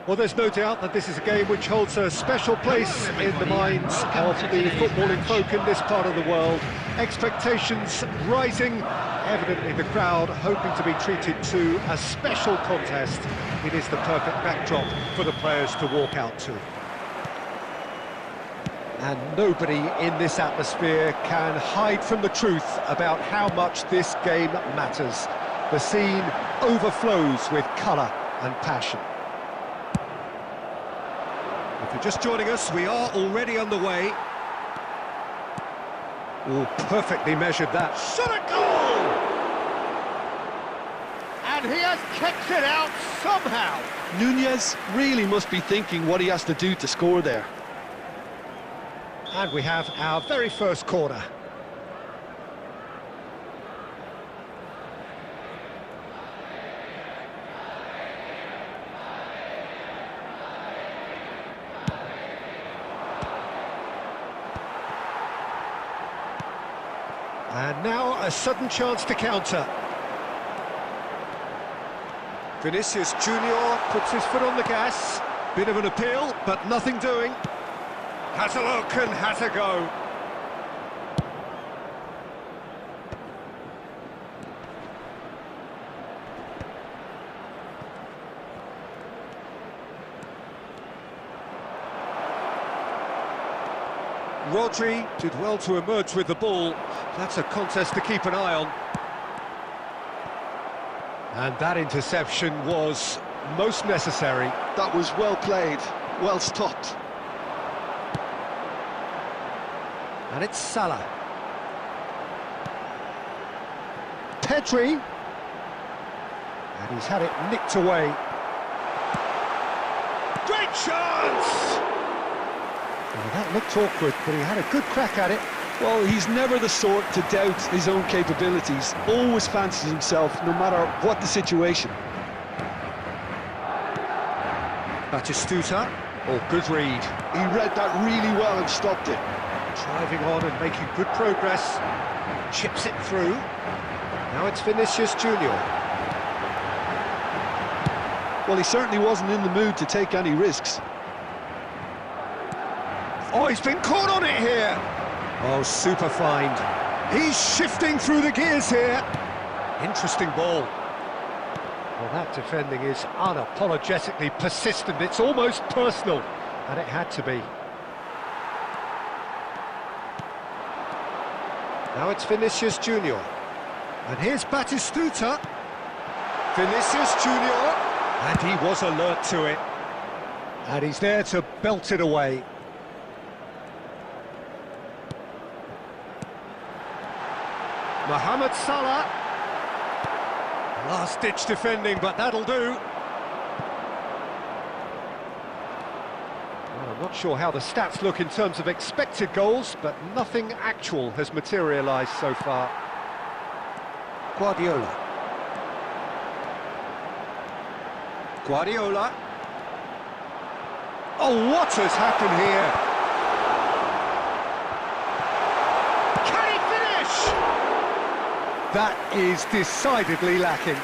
Well, there's no doubt that this is a game which holds a special place in the minds of the footballing folk in this part of the world. Expectations rising, evidently the crowd hoping to be treated to a special contest. It is the perfect backdrop for the players to walk out to. And nobody in this atmosphere can hide from the truth about how much this game matters. The scene overflows with colour and passion. If you're just joining us, we are already underway. Oh, perfectly measured that. Shot a goal! And he has kept it out somehow. Nunez really must be thinking what he has to do to score there. And we have our very first corner. And now a sudden chance to counter. Vinicius Junior puts his foot on the gas. Bit of an appeal, but nothing doing. Has a look and has a go. Rodri did well to emerge with the ball. That's a contest to keep an eye on. And that interception was most necessary. That was well played, well stopped. And it's Salah. Pedri. And he's had it nicked away. Great chance! Well, that looked awkward, but he had a good crack at it. Well, he's never the sort to doubt his own capabilities. Always fancies himself, no matter what the situation. Batistuta. Oh, good read. He read that really well and stopped it. Driving on and making good progress. Chips it through. Now it's Vinicius Junior. Well, he certainly wasn't in the mood to take any risks. Oh, he's been caught on it here. Oh, super find. He's shifting through the gears here. Interesting ball. Well, that defending is unapologetically persistent. It's almost personal, and it had to be. Now it's Vinicius Junior. And here's Batistuta. Vinicius Junior. And he was alert to it. And he's there to belt it away. Mohamed Salah. Last-ditch defending, but that'll do. Well, I'm not sure how the stats look in terms of expected goals, but nothing actual has materialised so far. Guardiola. Guardiola. Oh, what has happened here? That is decidedly lacking.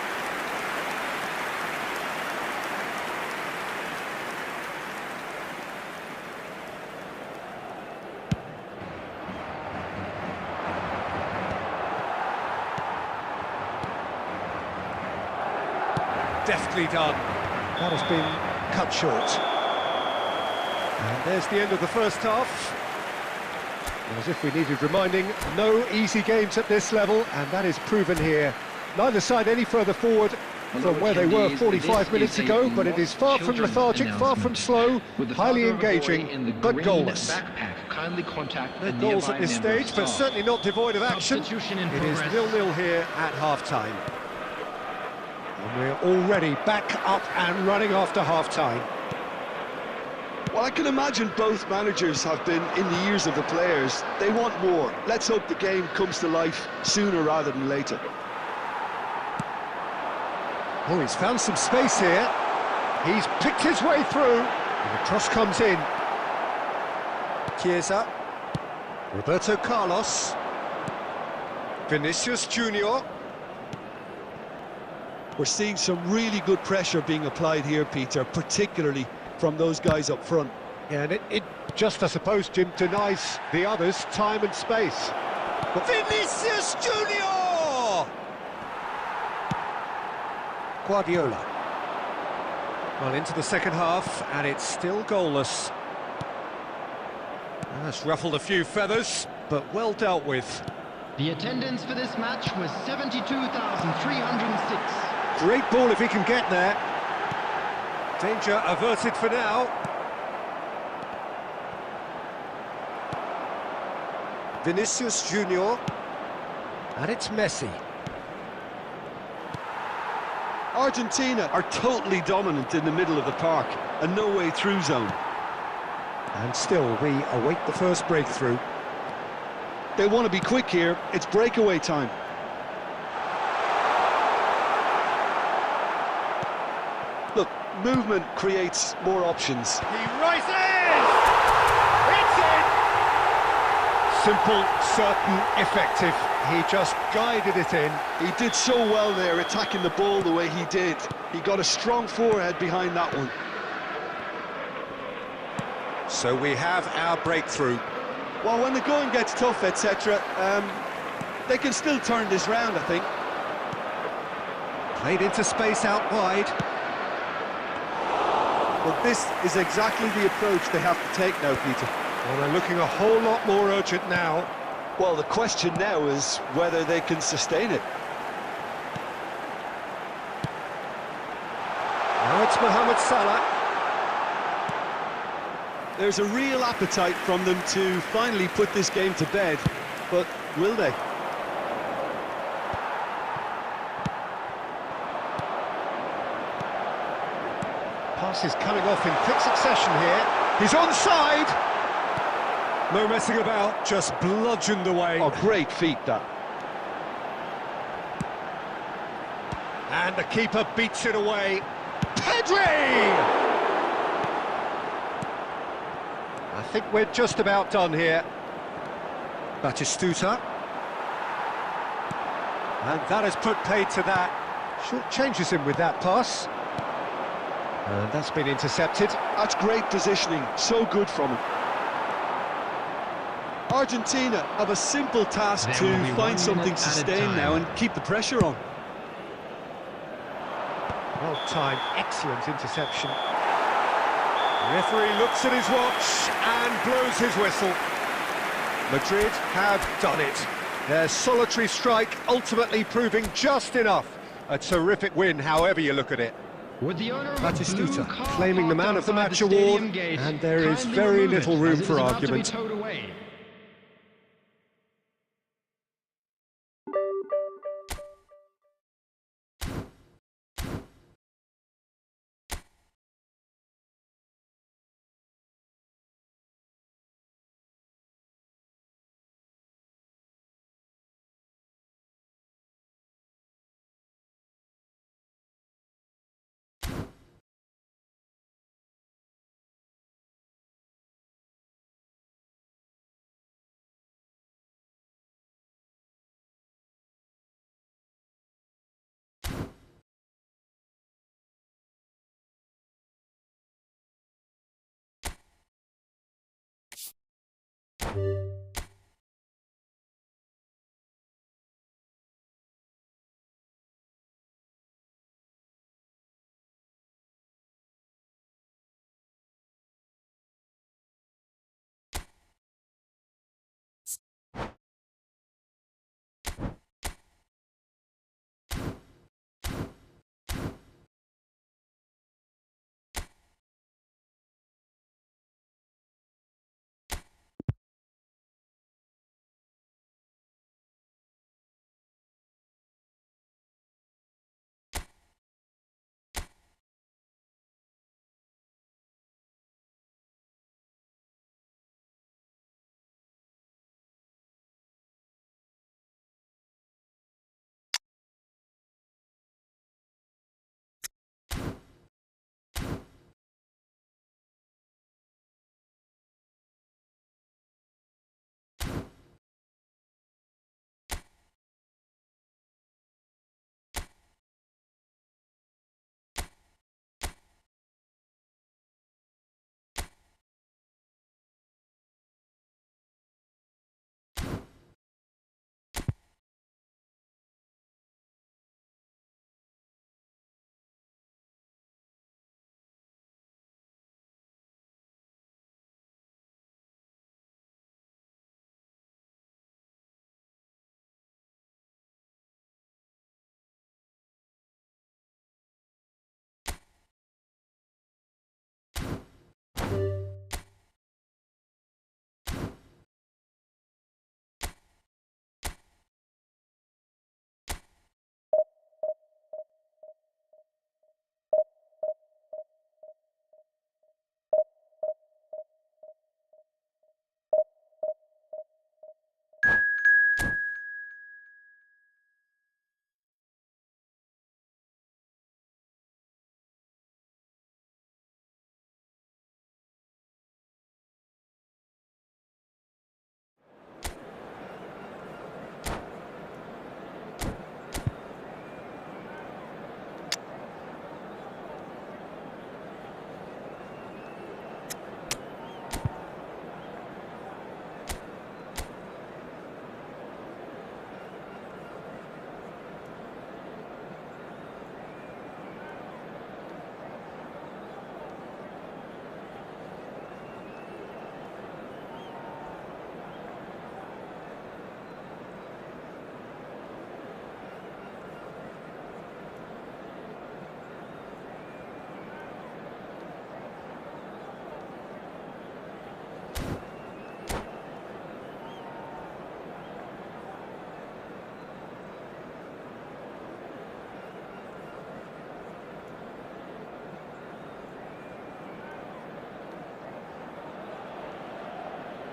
Deftly done. That has been cut short. And there's the end of the first half. As if we needed reminding, no easy games at this level, and that is proven here. Neither side any further forward from where they were 45 minutes ago, but it is far from lethargic, far from slow, highly engaging, but goalless. No goals at this stage, but certainly not devoid of action. It is 0-0 here at half-time. And we're already back up and running after half-time. Well, I can imagine both managers have been in the ears of the players. They want more. Let's hope the game comes to life sooner rather than later. Oh, he's found some space here. He's picked his way through. And the cross comes in. Chiesa. Roberto Carlos. Vinicius Junior. We're seeing some really good pressure being applied here, Peter, particularly from those guys up front. Yeah, and it just, I suppose, Jim, denies the others time and space. Vinicius Junior! Guardiola. Well, into the second half, and it's still goalless. That's ruffled a few feathers, but well dealt with. The attendance for this match was 72,306. Great ball if he can get there. Danger averted for now. Vinicius Junior. And it's Messi. Argentina are totally dominant in the middle of the park, a no-way through zone. And still, we await the first breakthrough. They want to be quick here, it's breakaway time. Look, movement creates more options. He rises! It's in! Simple, certain, effective. He just guided it in. He did so well there, attacking the ball the way he did. He got a strong forehead behind that one. So we have our breakthrough. Well, when the going gets tough, etc., they can still turn this round, I think. Played into space out wide. But this is exactly the approach they have to take now, Peter. Well, they're looking a whole lot more urgent now. Well, the question now is whether they can sustain it. Now it's Mohamed Salah. There's a real appetite from them to finally put this game to bed, but will they? Pass is coming off in quick succession here. He's onside! No messing about, just bludgeoned away. Oh, great feat, that. And the keeper beats it away. Pedri! I think we're just about done here. Batistuta. And that has put paid to that. Short changes him with that pass. And that's been intercepted. That's great positioning, so good from him. Argentina have a simple task to find something sustained now and keep the pressure on. Well timed, excellent interception. The referee looks at his watch and blows his whistle. Madrid have done it. Their solitary strike ultimately proving just enough. A terrific win, however you look at it. With the owner of Batistuta claiming the man of the match award, and there is very little room for argument.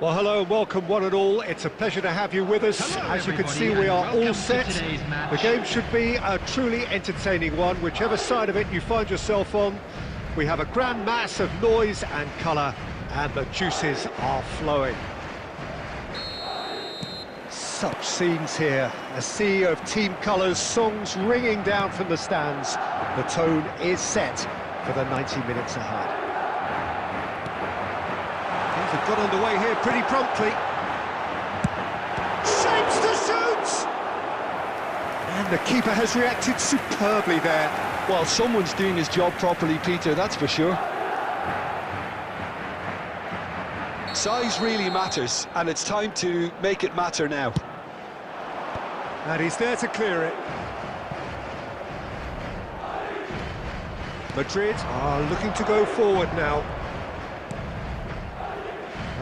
Well, hello and welcome one and all. It's a pleasure to have you with us. Hello, As you can see, everybody, we are and all welcome to set. today's match. The game should be a truly entertaining one, whichever side of it you find yourself on. We have a grand mass of noise and colour, and the juices are flowing. Such scenes here, a sea of team colours, songs ringing down from the stands. The tone is set for the 90 minutes ahead. Things have got underway here pretty promptly. Shapes to shoot! And the keeper has reacted superbly there. Well, someone's doing his job properly, Peter, that's for sure. Size really matters, and it's time to make it matter now. And he's there to clear it. Madrid are looking to go forward now.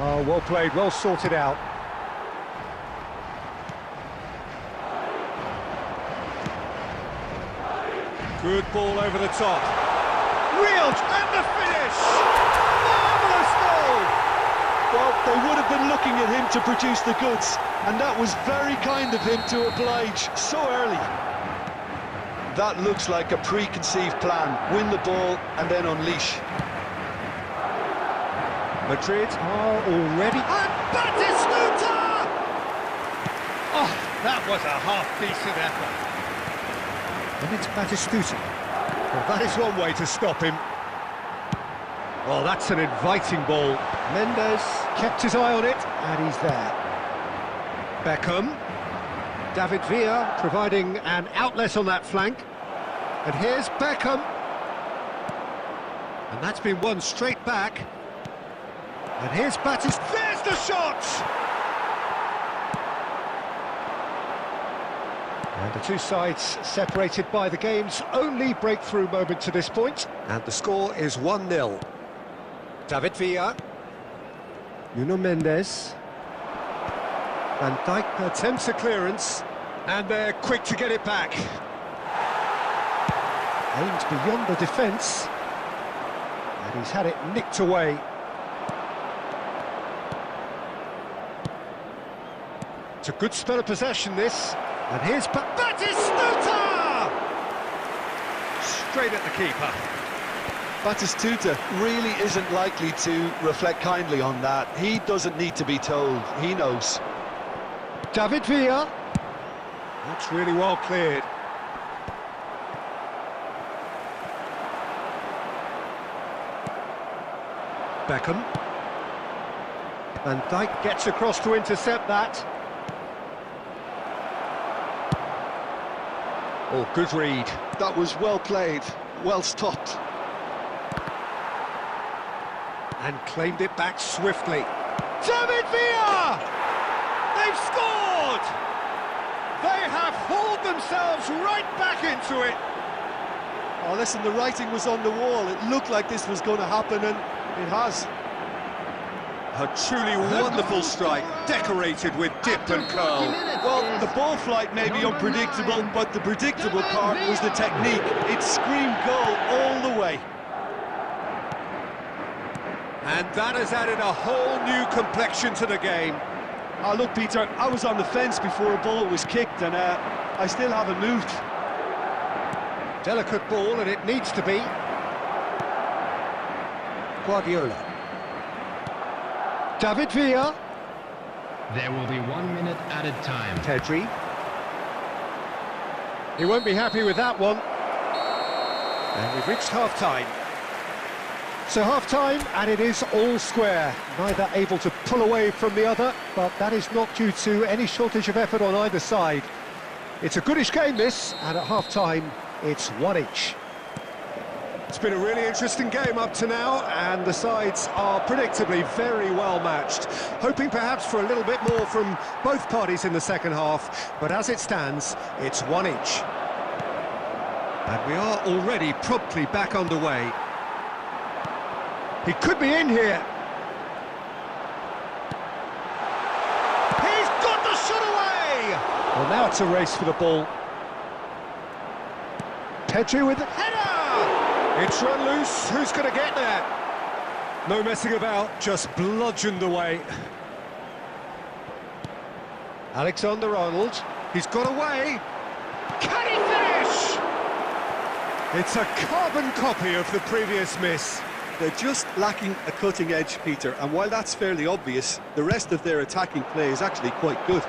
Oh, well played, well sorted out. Good ball over the top. Real, and the finish! Marvellous goal! Well, they would have been looking at him to produce the goods, and that was very kind of him to oblige so early. That looks like a preconceived plan. Win the ball and then unleash. Madrid are already... And Batistuta! Oh, that was a half-decent effort. And it's Batistuta. Well, that is one way to stop him. Well, that's an inviting ball. Mendes kept his eye on it, and he's there. Beckham. David Villa providing an outlet on that flank. And here's Beckham. And that's been won straight back. And here's Batistuta. There's the shot! And the two sides separated by the game's only breakthrough moment to this point. And the score is 1-0. David Villa. Nuno Mendes. Van Dijk attempts a clearance. And they're quick to get it back. Aimed beyond the defence. And he's had it nicked away. It's a good spell of possession, this. And here's Batistuta! Straight at the keeper. Batistuta really isn't likely to reflect kindly on that. He doesn't need to be told, he knows. David Villa. That's really well cleared. Beckham. Van Dijk gets across to intercept that. Oh, good read. That was well played, well stopped. And claimed it back swiftly. David Villa! They've scored! They have hauled themselves right back into it. Oh, listen, the writing was on the wall. It looked like this was going to happen, and it has. A truly wonderful strike, decorated with dip and curl. Well, the ball flight may be unpredictable, but the predictable part was the technique. It screamed goal all the way. And that has added a whole new complexion to the game. Oh, look, Peter, I was on the fence before a ball was kicked, and I still haven't moved. Delicate ball, and it needs to be. Guardiola. David Villa. There will be 1 minute added time. Pedri. He won't be happy with that one. And we've reached half-time. So half-time, and it is all square. Neither able to pull away from the other, but that is not due to any shortage of effort on either side. It's a goodish game, this, and at half-time, it's one each. It's been a really interesting game up to now, and the sides are predictably very well matched. Hoping perhaps for a little bit more from both parties in the second half, but as it stands, it's one each. And we are already promptly back underway. He could be in here. He's got the shot away! Well, now it's a race for the ball. Pedri with the header! It's run loose. Who's going to get there? No messing about, just bludgeoned away. Alexander-Arnold, he's got away. Can he finish? It's a carbon copy of the previous miss. They're just lacking a cutting edge, Peter, and while that's fairly obvious, the rest of their attacking play is actually quite good.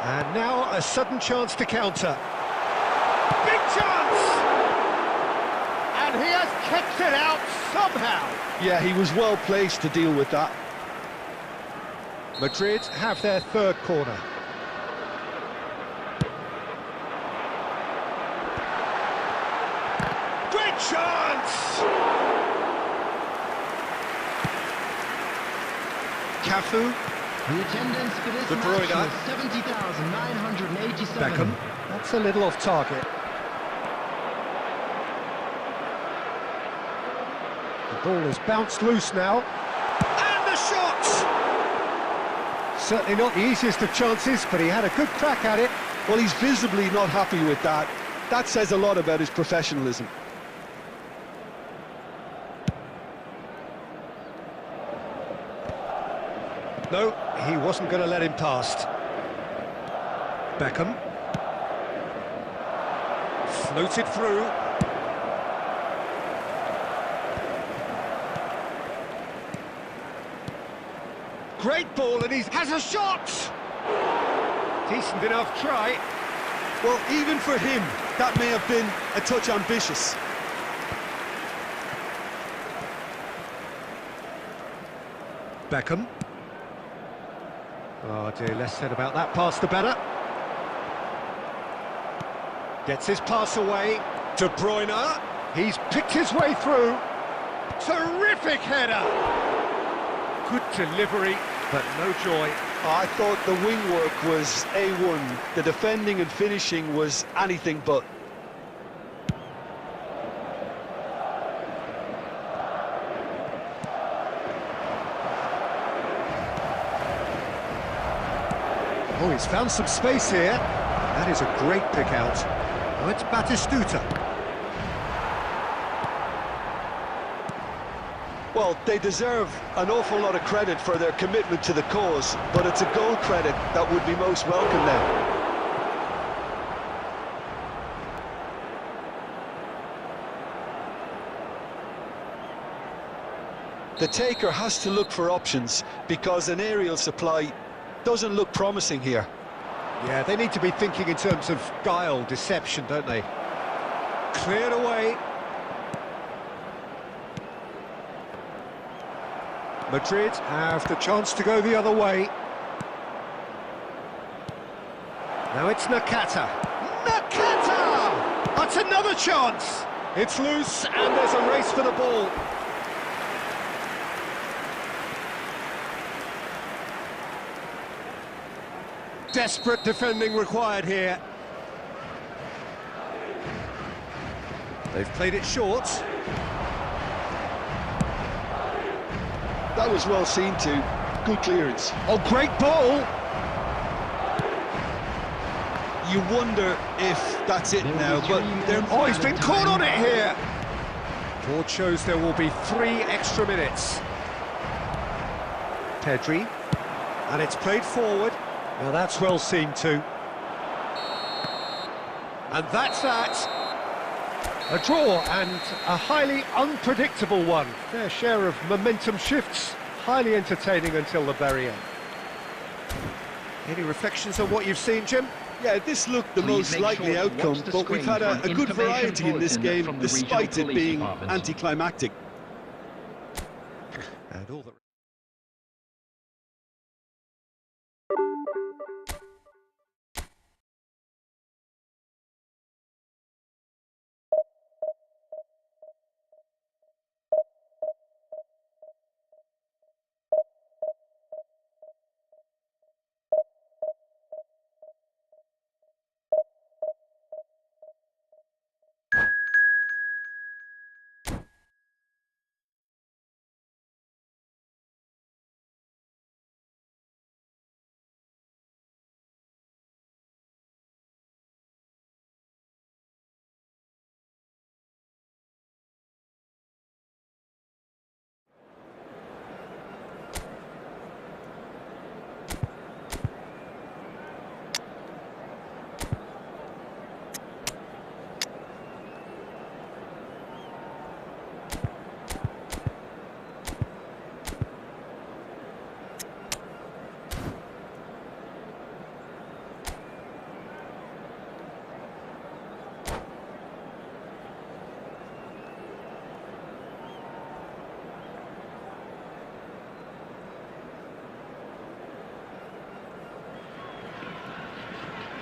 And now a sudden chance to counter. Big chance! And he has kicked it out somehow. Yeah, he was well placed to deal with that. Madrid have their third corner. Great chance! Cafu. The attendance for this De match Bruyne. was 70,987. Beckham. That's a little off target. The ball is bounced loose now. And the shot! Certainly not the easiest of chances, but he had a good crack at it. Well, he's visibly not happy with that. That says a lot about his professionalism. No, he wasn't going to let him past. Beckham. Floated through. Great ball, and he has a shot! Decent enough try. Well, even for him, that may have been a touch ambitious. Beckham. Oh dear, less said about that pass the better. Gets his pass away. De Bruyne. He's picked his way through. Terrific header. Good delivery, but no joy. I thought the wing work was A1. The defending and finishing was anything but. Oh, he's found some space here. That is a great pick out. Oh, it's Batistuta. Well, they deserve an awful lot of credit for their commitment to the cause, but it's a goal credit that would be most welcome now. The taker has to look for options because an aerial supply doesn't look promising here. Yeah, they need to be thinking in terms of guile, deception, don't they? Cleared away. Madrid have the chance to go the other way. Now it's Nakata. Nakata! That's another chance! It's loose and there's a race for the ball. Desperate defending required here. They've played it short. That was well seen too. Good clearance. Oh, great ball! You wonder if that's it now, but they're... Oh, he's been caught on it here! Board shows there will be 3 extra minutes. Pedri. And it's played forward. Now that's well seen too. And that's that. A draw and a highly unpredictable one. Fair share of momentum shifts. Highly entertaining until the very end. Any reflections on what you've seen, Jim? Yeah, this looked the most likely outcome, but we've had a good variety in this game, despite it being anticlimactic. And all the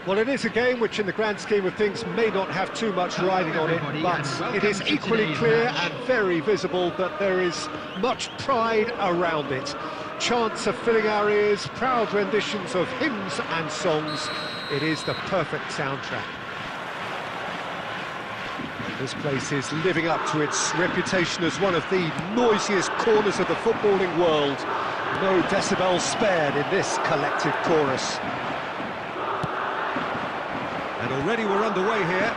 Well, it is a game which in the grand scheme of things may not have too much riding on it, but it is equally clear and very visible that there is much pride around it. Chants are filling our ears, proud renditions of hymns and songs. It is the perfect soundtrack. This place is living up to its reputation as one of the noisiest corners of the footballing world. No decibels spared in this collective chorus. And already we're underway here.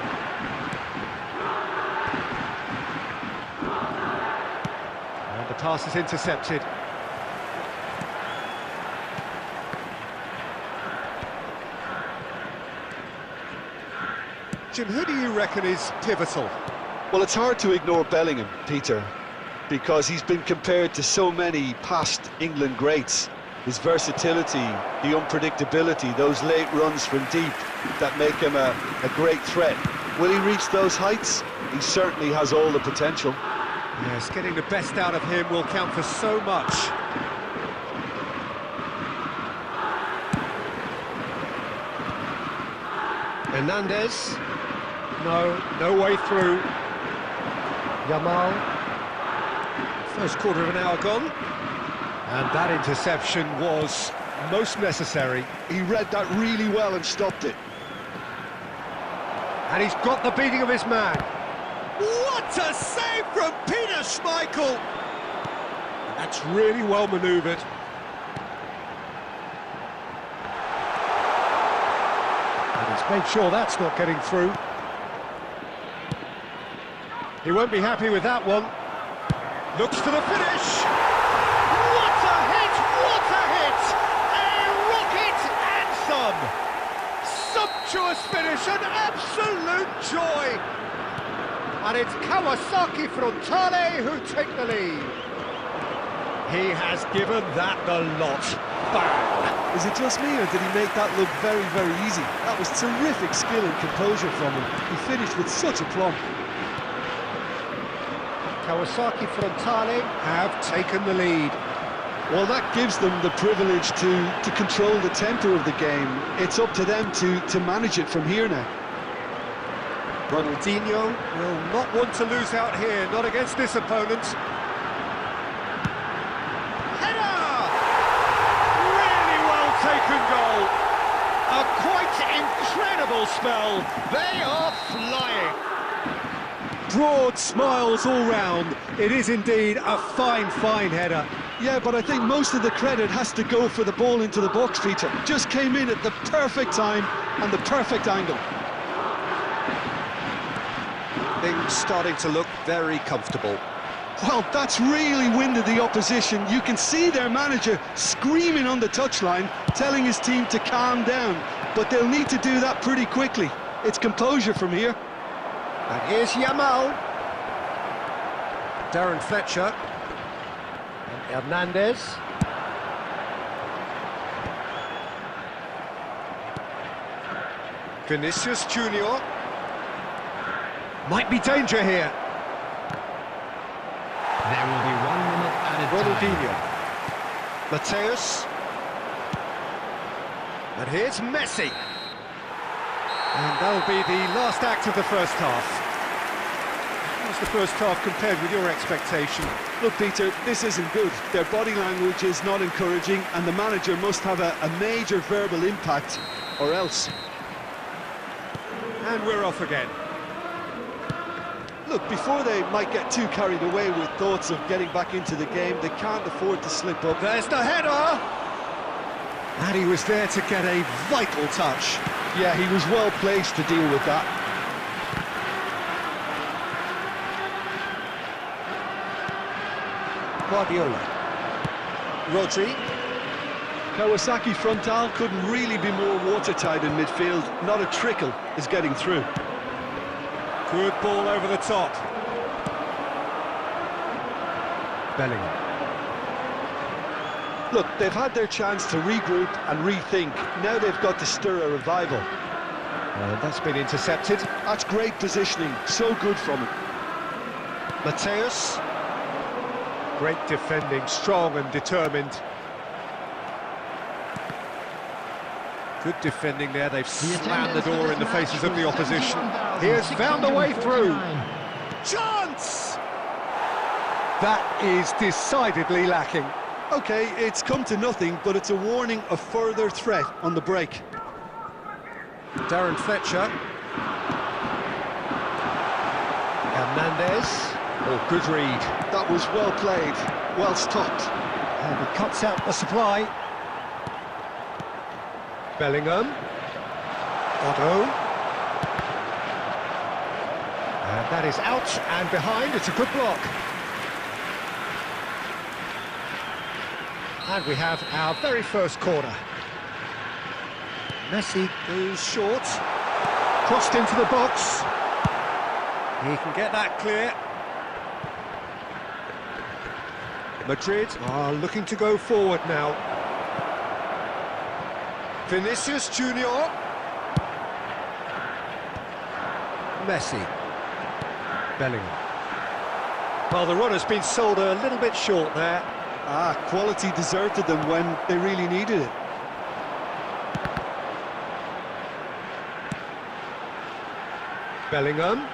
And the pass is intercepted. Jim, who do you reckon is pivotal? Well, it's hard to ignore Bellingham, Peter, because he's been compared to so many past England greats. His versatility, the unpredictability, those late runs from deep that make him a great threat. Will he reach those heights? He certainly has all the potential. Yes, getting the best out of him will count for so much. Hernandez. No way through. Yamal. First quarter of an hour gone. And that interception was most necessary. He read that really well and stopped it. And he's got the beating of his man. What a save from Peter Schmeichel! That's really well manoeuvred. And he's made sure that's not getting through. He won't be happy with that one. Looks for the finish. What a hit! What a hit! A rocket and some. Sumptuous finish, an absolute joy. And it's Kawasaki Frontale who take the lead. He has given that the lot. Bang! Is it just me, or did he make that look very, very easy? That was terrific skill and composure from him. He finished with such aplomb. Kawasaki Frontale have taken the lead. Well, that gives them the privilege to control the tempo of the game. It's up to them to manage it from here now. Ronaldinho will not want to lose out here, not against this opponent. Header! Really well taken goal. A quite incredible spell. They are flying. Broad smiles all round. It is indeed a fine, fine header. Yeah, but I think most of the credit has to go for the ball into the box, Peter. Just came in at the perfect time and the perfect angle. Things starting to look very comfortable. Well, that's really winded the opposition. You can see their manager screaming on the touchline, telling his team to calm down. But they'll need to do that pretty quickly. It's composure from here. And here's Yamal. Darren Fletcher. And Hernandez. Vinicius Junior. Might be danger here. There will be 1 minute added Ronaldinho. time. Mateus. And here's Messi. And that'll be the last act of the first half. How's the first half compared with your expectation? Look, Peter, this isn't good. Their body language is not encouraging, and the manager must have a major verbal impact, or else. And we're off again. Look, before they might get too carried away with thoughts of getting back into the game, they can't afford to slip up. There's the header! And he was there to get a vital touch. Yeah, he was well placed to deal with that. Guardiola. Rodri. Kawasaki Frontale couldn't really be more watertight in midfield. Not a trickle is getting through. Good ball over the top. Bellingham. Look, they've had their chance to regroup and rethink. Now they've got to stir a revival. That's been intercepted. That's great positioning. So good from him. Mateus. Great defending, strong and determined. Good defending there, they've The slammed the attendance for door this in the match faces of was the opposition. He has found a way through. 71,649. Chance! That is decidedly lacking. OK, it's come to nothing, but it's a warning of further threat on the break. Darren Fletcher. Hernandez. Oh, good read. That was well played, well stopped. And he cuts out the supply. Bellingham. Otto. And that is out and behind. It's a good block. And we have our very first corner. Messi goes short. Crossed into the box. He can get that clear. Madrid are looking to go forward now. Vinicius Junior. Messi. Bellingham. Well, the run has been sold a little bit short there. Quality deserted them when they really needed it. Bellingham.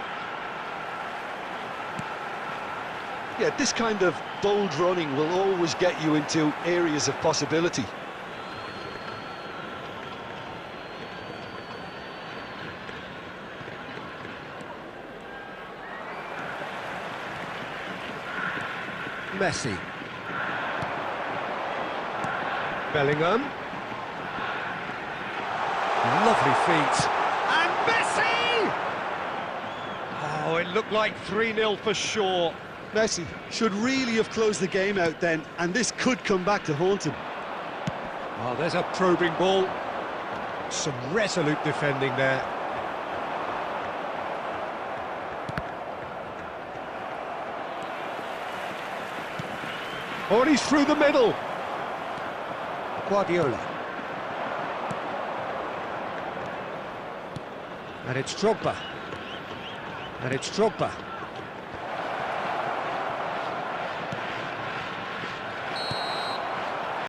Yeah, this kind of bold running will always get you into areas of possibility. Messi. Bellingham. Lovely feet. And Messi! Oh, it looked like 3-0 for sure. Messi should really have closed the game out then, and this could come back to haunt him. Oh, there's a probing ball. Some resolute defending there. Oh, and he's through the middle. Guardiola. And it's Drogba. And it's Drogba.